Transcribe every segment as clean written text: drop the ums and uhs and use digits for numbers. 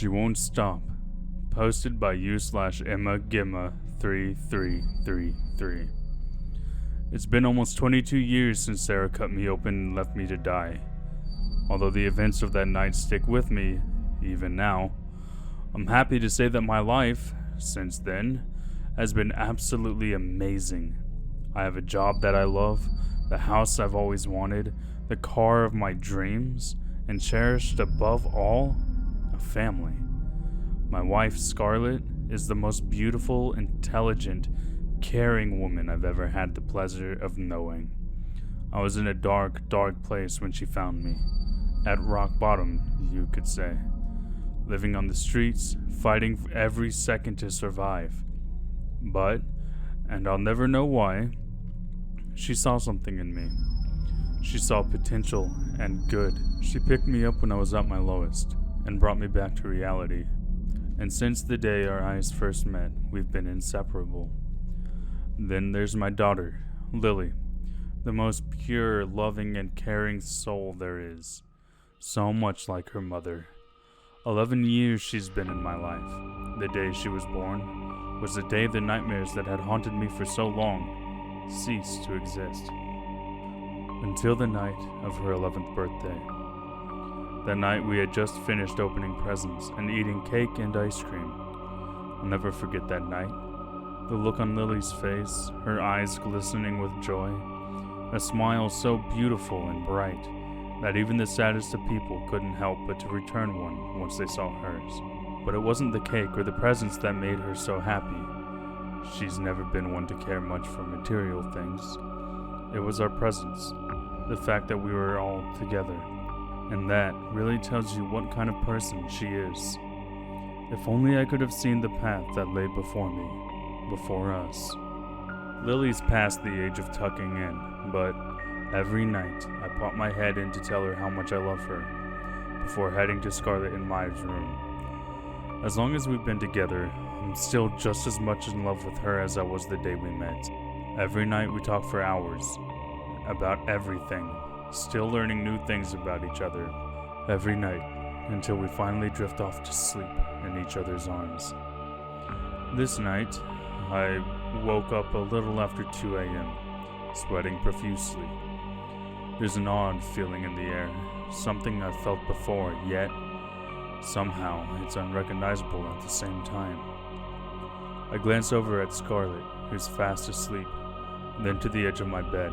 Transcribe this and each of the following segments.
She Won't Stop, posted by you/Emma Gimma 3333. It's been almost 22 years since Sarah cut me open and left me to die. Although the events of that night stick with me, even now, I'm happy to say that my life, since then, has been absolutely amazing. I have a job that I love, the house I've always wanted, the car of my dreams, and cherished above all, a family. My wife, Scarlett, is the most beautiful, intelligent, caring woman I've ever had the pleasure of knowing. I was in a dark, dark place when she found me. At rock bottom, you could say. Living on the streets, fighting for every second to survive. But, and I'll never know why, she saw something in me. She saw potential and good. She picked me up when I was at my lowest and brought me back to reality. And since the day our eyes first met, we've been inseparable. Then there's my daughter, Lily, the most pure, loving, and caring soul there is. So much like her mother. 11 years she's been in my life. The day she was born was the day the nightmares that had haunted me for so long ceased to exist. Until the night of her 11th birthday. That night we had just finished opening presents and eating cake and ice cream. I'll never forget that night. The look on Lily's face, her eyes glistening with joy, a smile so beautiful and bright that even the saddest of people couldn't help but to return one once they saw hers. But it wasn't the cake or the presents that made her so happy. She's never been one to care much for material things. It was our presence, the fact that we were all together. And that really tells you what kind of person she is. If only I could have seen the path that lay before me, before us. Lily's past the age of tucking in, but every night I pop my head in to tell her how much I love her, before heading to Scarlett and Mai's room. As long as we've been together, I'm still just as much in love with her as I was the day we met. Every night we talk for hours, about everything, still learning new things about each other. Every night, until we finally drift off to sleep in each other's arms. This night, I woke up a little after 2 a.m., sweating profusely. There's an odd feeling in the air, something I've felt before, yet somehow it's unrecognizable at the same time. I glance over at Scarlett, who's fast asleep, then to the edge of my bed.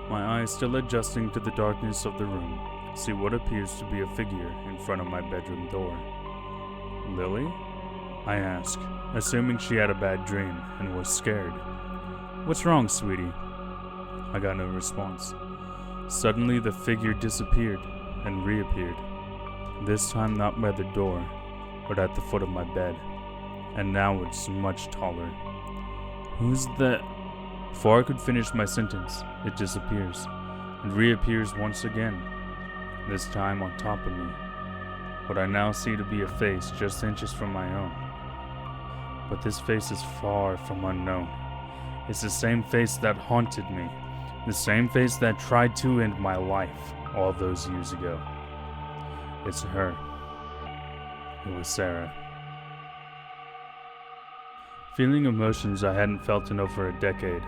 My eyes still adjusting to the darkness of the room, see what appears to be a figure in front of my bedroom door. Lily? I ask, assuming she had a bad dream and was scared. What's wrong, sweetie? I got no response. Suddenly the figure disappeared and reappeared. This time not by the door, but at the foot of my bed. And now it's much taller. Who's that? Before I could finish my sentence, it disappears and reappears once again, this time on top of me. What I now see to be a face just inches from my own. But this face is far from unknown. It's the same face that haunted me, the same face that tried to end my life all those years ago. It's her. It was Sarah. Feeling emotions I hadn't felt in over a decade.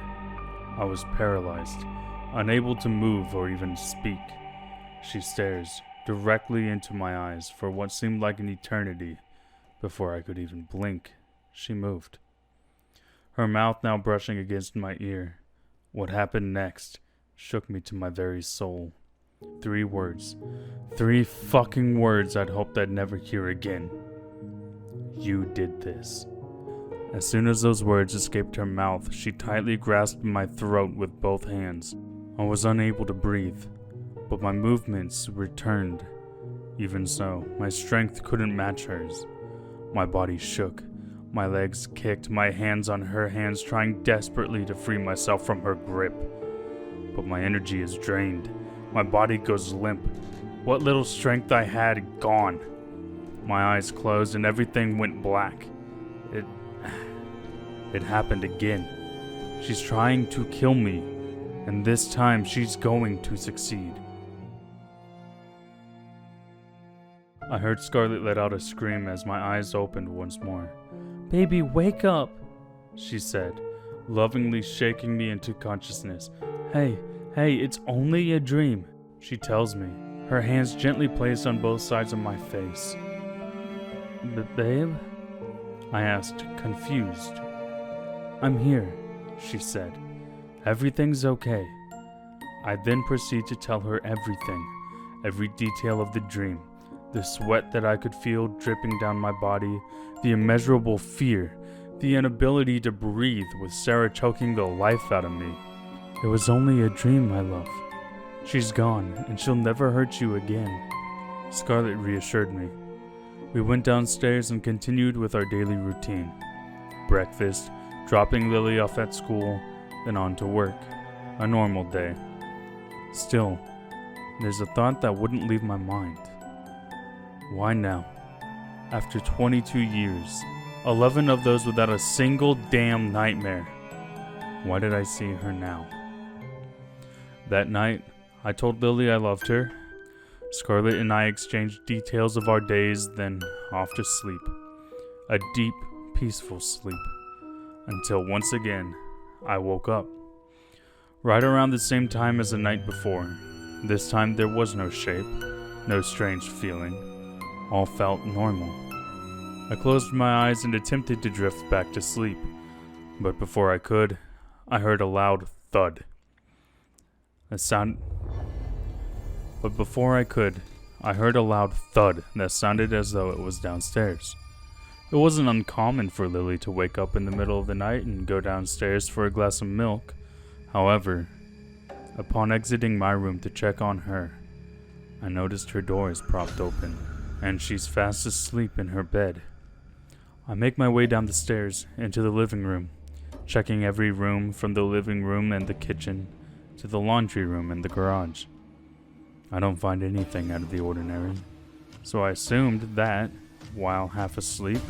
I was paralyzed, unable to move or even speak. She stares directly into my eyes for what seemed like an eternity. Before I could even blink, she moved. Her mouth now brushing against my ear. What happened next shook me to my very soul. 3 words. 3 fucking words I'd hoped I'd never hear again. You did this. As soon as those words escaped her mouth, she tightly grasped my throat with both hands. I was unable to breathe, but my movements returned. Even so, my strength couldn't match hers. My body shook, my legs kicked, my hands on her hands, trying desperately to free myself from her grip. But my energy is drained. My body goes limp. What little strength I had, gone. My eyes closed and everything went black. It happened again. She's trying to kill me, and this time she's going to succeed. I heard Scarlet let out a scream as my eyes opened once more. "Baby, wake up," she said, lovingly shaking me into consciousness. Hey, it's only a dream," she tells me, her hands gently placed on both sides of my face. Babe?" I asked, confused. "I'm here," she said. "Everything's okay." I then proceed to tell her everything, every detail of the dream, the sweat that I could feel dripping down my body, the immeasurable fear, the inability to breathe with Sarah choking the life out of me. "It was only a dream, my love. She's gone, and she'll never hurt you again," Scarlet reassured me. We went downstairs and continued with our daily routine. Breakfast, dropping Lily off at school, then on to work. A normal day. Still, there's a thought that wouldn't leave my mind. Why now? After 22 years, 11 of those without a single damn nightmare. Why did I see her now? That night, I told Lily I loved her. Scarlet and I exchanged details of our days, then off to sleep. A deep, peaceful sleep. Until once again, I woke up. Right around the same time as the night before. This time there was no shape, no strange feeling. All felt normal. I closed my eyes and attempted to drift back to sleep. But before I could, I heard a loud thud. I heard a loud thud that sounded as though it was downstairs. It wasn't uncommon for Lily to wake up in the middle of the night and go downstairs for a glass of milk. However, upon exiting my room to check on her, I noticed her door is propped open, and she's fast asleep in her bed. I make my way down the stairs into the living room, checking every room from the living room and the kitchen to the laundry room and the garage. I don't find anything out of the ordinary, so I assumed that, while half asleep,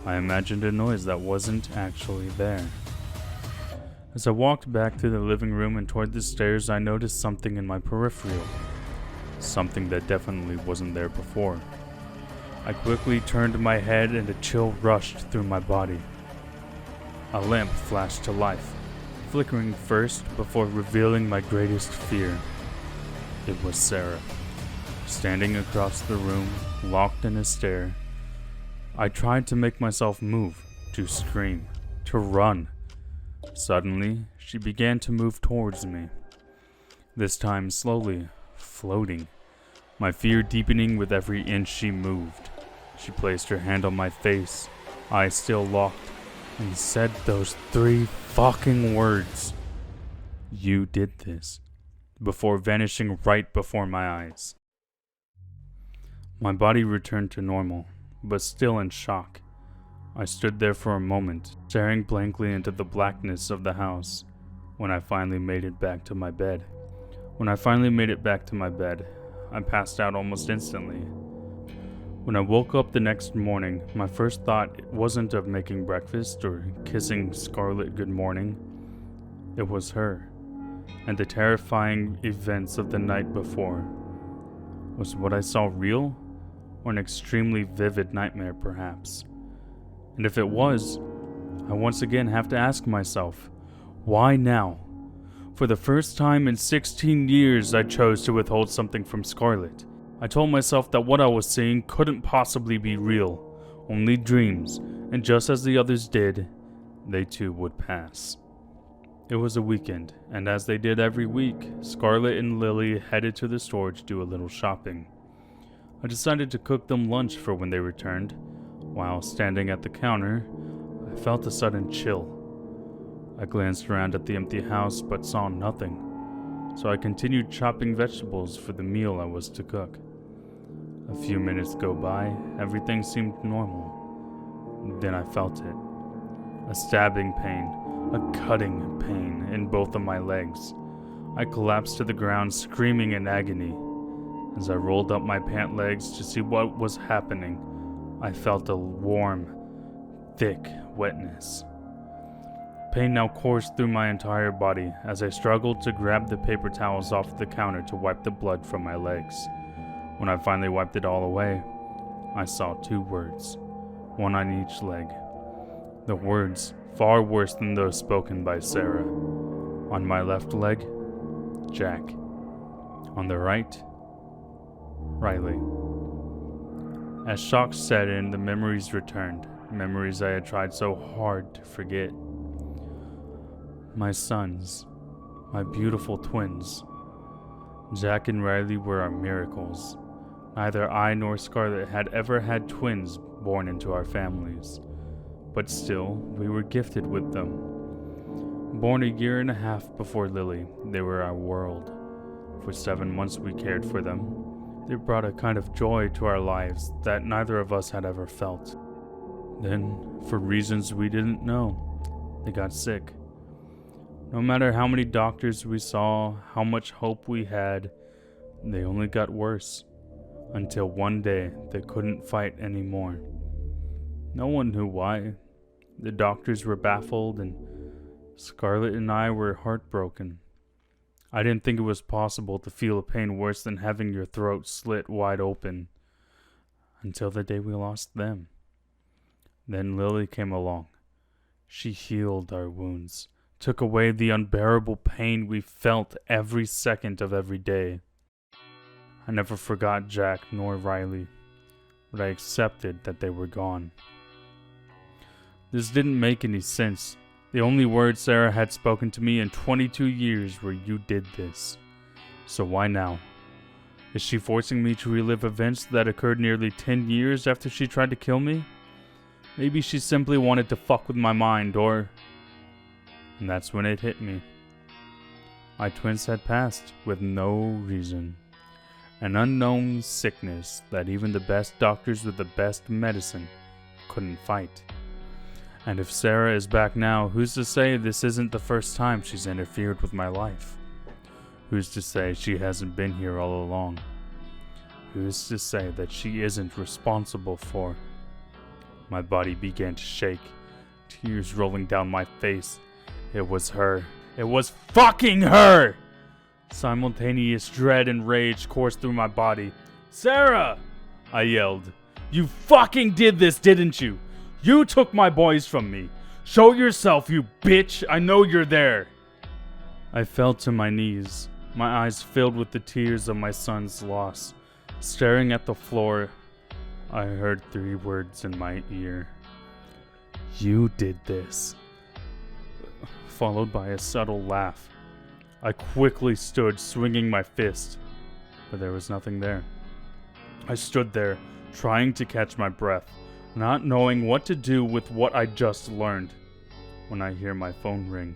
I imagined a noise that wasn't actually there. As I walked back through the living room and toward the stairs, I noticed something in my peripheral. Something that definitely wasn't there before. I quickly turned my head and a chill rushed through my body. A lamp flashed to life, flickering first before revealing my greatest fear. It was Sarah, standing across the room, locked in a stare. I tried to make myself move, to scream, to run. Suddenly, she began to move towards me. This time slowly, floating, my fear deepening with every inch she moved. She placed her hand on my face, eyes still locked, and said those 3 fucking words. "You did this," before vanishing right before my eyes. My body returned to normal, but still in shock. I stood there for a moment, staring blankly into the blackness of the house, when I finally made it back to my bed. I passed out almost instantly. When I woke up the next morning, my first thought wasn't of making breakfast or kissing Scarlet good morning. It was her, and the terrifying events of the night before. Was what I saw real, or an extremely vivid nightmare perhaps? And if it was, I once again have to ask myself, why now? For the first time in 16 years, I chose to withhold something from Scarlet. I told myself that what I was seeing couldn't possibly be real, only dreams, and just as the others did, they too would pass. It was a weekend, and as they did every week, Scarlet and Lily headed to the store to do a little shopping. I decided to cook them lunch for when they returned. While standing at the counter, I felt a sudden chill. I glanced around at the empty house but saw nothing, so I continued chopping vegetables for the meal I was to cook. A few minutes go by, everything seemed normal. Then I felt it. A stabbing pain, a cutting pain in both of my legs. I collapsed to the ground, screaming in agony. As I rolled up my pant legs to see what was happening, I felt a warm, thick wetness. Pain now coursed through my entire body as I struggled to grab the paper towels off the counter to wipe the blood from my legs. When I finally wiped it all away, I saw 2 words, one on each leg. The words far worse than those spoken by Sarah. On my left leg, Jack. On the right, Riley. As shock set in, the memories returned. Memories I had tried so hard to forget. My sons, my beautiful twins. Jack and Riley were our miracles. Neither I nor Scarlett had ever had twins born into our families. But still, we were gifted with them. Born a year and a half before Lily, they were our world. For 7 months we cared for them. They brought a kind of joy to our lives that neither of us had ever felt. Then, for reasons we didn't know, they got sick. No matter how many doctors we saw, how much hope we had, they only got worse. Until one day, they couldn't fight anymore. No one knew why. The doctors were baffled, and Scarlett and I were heartbroken. I didn't think it was possible to feel a pain worse than having your throat slit wide open. Until the day we lost them. Then Lily came along. She healed our wounds, took away the unbearable pain we felt every second of every day. I never forgot Jack nor Riley, but I accepted that they were gone. This didn't make any sense. The only words Sarah had spoken to me in 22 years were, "You did this." So why now? Is she forcing me to relive events that occurred nearly 10 years after she tried to kill me? Maybe she simply wanted to fuck with my mind, or... And that's when it hit me. My twins had passed with no reason. An unknown sickness that even the best doctors with the best medicine couldn't fight. And if Sarah is back now, who's to say this isn't the first time she's interfered with my life? Who's to say she hasn't been here all along? Who's to say that she isn't responsible for... My body began to shake, tears rolling down my face. It was her. It was fucking her! Simultaneous dread and rage coursed through my body. "Sarah!" I yelled. "You fucking did this, didn't you? You took my boys from me. Show yourself, you bitch. I know you're there." I fell to my knees, my eyes filled with the tears of my son's loss. Staring at the floor, I heard 3 words in my ear. "You did this." Followed by a subtle laugh. I quickly stood, swinging my fist, but there was nothing there. I stood there, trying to catch my breath, not knowing what to do with what I just learned, when I hear my phone ring.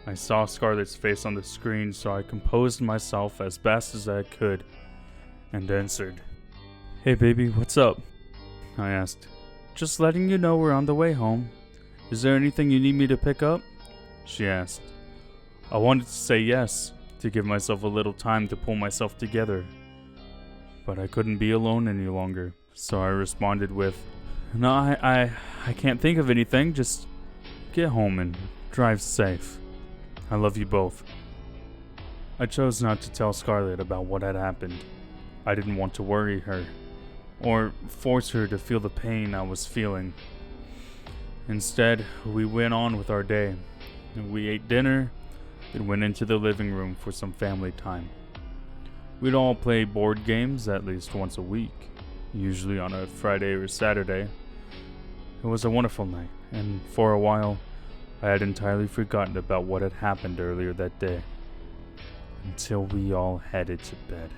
I saw Scarlett's face on the screen, so I composed myself as best as I could, and answered. "Hey baby, what's up?" I asked. "Just letting you know we're on the way home. Is there anything you need me to pick up?" she asked. I wanted to say yes, to give myself a little time to pull myself together, but I couldn't be alone any longer, so I responded with, "No, I can't think of anything. Just get home and drive safe. I love you both." I chose not to tell Scarlett about what had happened. I didn't want to worry her, or force her to feel the pain I was feeling. Instead, we went on with our day. We ate dinner, then went into the living room for some family time. We'd all play board games at least once a week, usually on a Friday or Saturday. It was a wonderful night, and for a while, I had entirely forgotten about what had happened earlier that day, until we all headed to bed.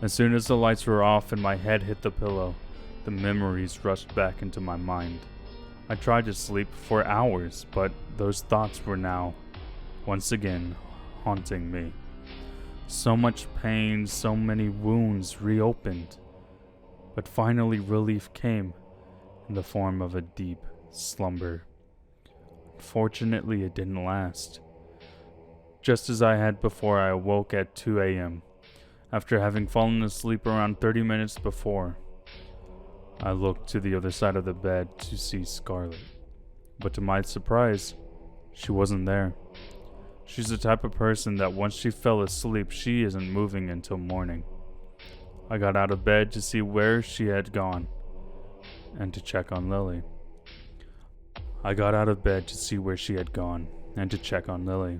As soon as the lights were off and my head hit the pillow, the memories rushed back into my mind. I tried to sleep for hours, but those thoughts were now, once again, haunting me. So much pain, so many wounds reopened. But finally relief came, in the form of a deep slumber. Fortunately, it didn't last. Just as I had before, I awoke at 2 a.m. after having fallen asleep around 30 minutes before. I looked to the other side of the bed to see Scarlett, but to my surprise, she wasn't there. She's the type of person that once she fell asleep, she isn't moving until morning. I got out of bed to see where she had gone and to check on Lily. I got out of bed to see where she had gone and to check on Lily.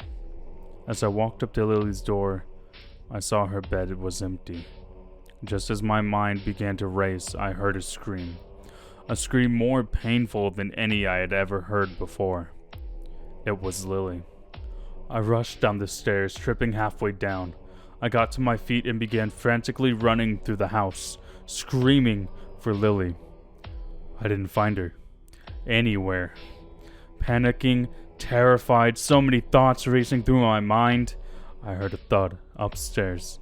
As I walked up to Lily's door, I saw her bed was empty. Just as my mind began to race, I heard a scream more painful than any I had ever heard before. It was Lily. I rushed down the stairs, tripping halfway down. I got to my feet and began frantically running through the house, screaming for Lily. I didn't find her anywhere. Panicking, terrified, so many thoughts racing through my mind, I heard a thud upstairs.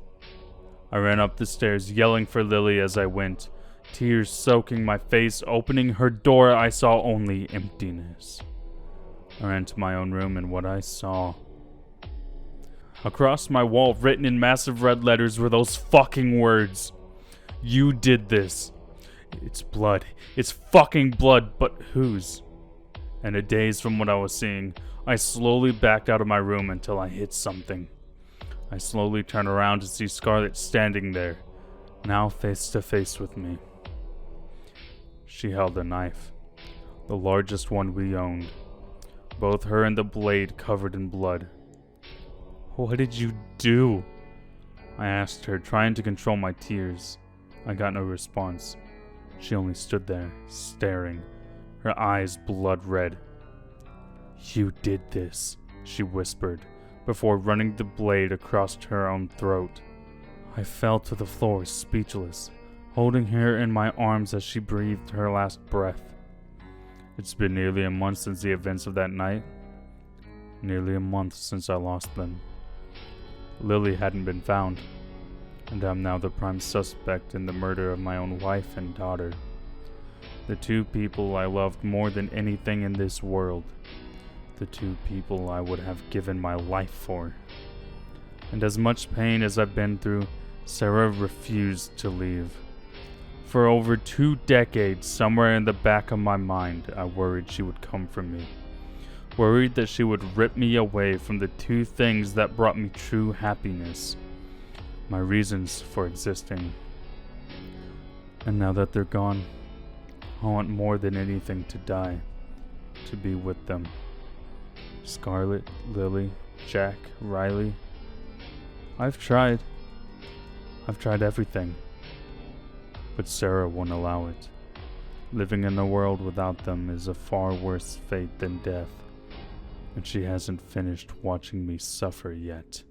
I ran up the stairs, yelling for Lily as I went, tears soaking my face. Opening her door, I saw only emptiness. I ran to my own room, and what I saw... Across my wall, written in massive red letters, were those fucking words. You did this. It's blood. It's fucking blood, but whose? And a daze from what I was seeing, I slowly backed out of my room until I hit something. I slowly turned around to see Scarlett standing there, now face to face with me. She held a knife, the largest one we owned, both her and the blade covered in blood. What did you do? I asked her, trying to control my tears. I got no response. She only stood there, staring, her eyes blood red. You did this, she whispered, before running the blade across her own throat. I fell to the floor, speechless, holding her in my arms as she breathed her last breath. It's been nearly a month since the events of that night. Nearly a month since I lost them. Lily hadn't been found, and I'm now the prime suspect in the murder of my own wife and daughter. The two people I loved more than anything in this world. The two people I would have given my life for. And as much pain as I've been through, Sarah refused to leave. For over 2 decades, somewhere in the back of my mind, I worried she would come for me. Worried that she would rip me away from the two things that brought me true happiness. My reasons for existing. And now that they're gone, I want more than anything to die. To be with them. Scarlett, Lily, Jack, Riley. I've tried everything. But Sarah won't allow it. Living in a world without them is a far worse fate than death. And she hasn't finished watching me suffer yet.